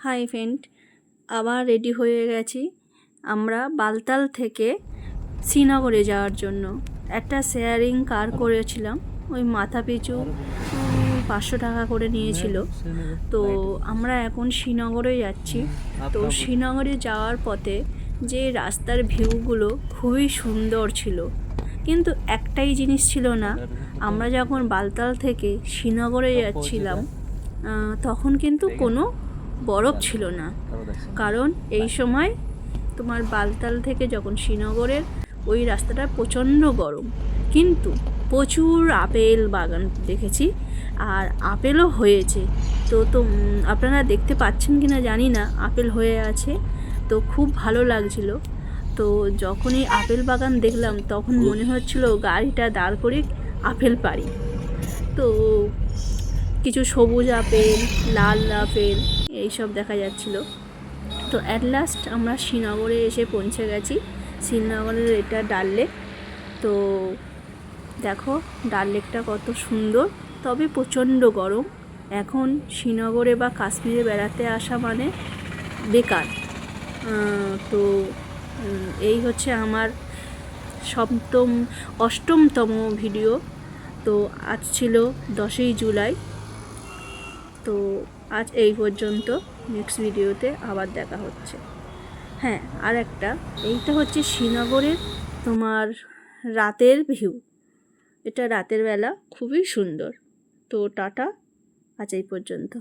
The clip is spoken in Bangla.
হাই ফ্রেন্ড, আবার রেডি হয়ে গেছি। আমরা বালতাল থেকে শ্রীনগরে যাওয়ার জন্য একটা শেয়ারিং কার করেছিলাম। ওই মাথা পিছু 500 টাকা করে নিয়েছিল। তো আমরা এখন শ্রীনগরে যাচ্ছি। তো শ্রীনগরে যাওয়ার পথে যে রাস্তার ভিউগুলো খুবই সুন্দর ছিল, কিন্তু একটাই জিনিস ছিল না। আমরা যখন বালতাল থেকে শ্রীনগরে যাচ্ছিলাম তখন কিন্তু কোনো বরফ ছিল না, কারণ এই সময় তোমার বালতাল থেকে যখন শ্রীনগরের ওই রাস্তাটা প্রচণ্ড গরম, কিন্তু প্রচুর আপেল বাগান দেখেছি, আর আপেলও হয়েছে। তো আপনারা দেখতে পাচ্ছেন কি না জানি না, আপেল হয়ে আছে। তো খুব ভালো লাগছিল। তো যখনই আপেল বাগান দেখলাম তখন মনে হচ্ছিল গাড়িটা দাঁড় করে আপেল পারি। তো কিছু সবুজ আপেল, লাল আপেল এইসব দেখা যাচ্ছিল। তো অ্যাট লাস্ট আমরা শ্রীনগরে এসে পৌঁছে গেছি। শ্রীনগরের এটা ডাল লেক। তো দেখো ডাল লেকটা কত সুন্দর, তবে প্রচণ্ড গরম। এখন শ্রীনগরে বা কাশ্মীরে বেড়াতে আসা মানে বেকার। তো এই হচ্ছে আমার অষ্টমতম ভিডিও। তো আজ ছিল 10ই জুলাই। তো আজ এই পর্যন্ত, নেক্সট ভিডিওতে আবার দেখা হচ্ছে। হ্যাঁ, আর একটা, এইটা হচ্ছে শ্রীনগরের তোমার রাতের ভিউ। এটা রাতের বেলা খুবই সুন্দর। তো টাটা, আজ এই পর্যন্ত।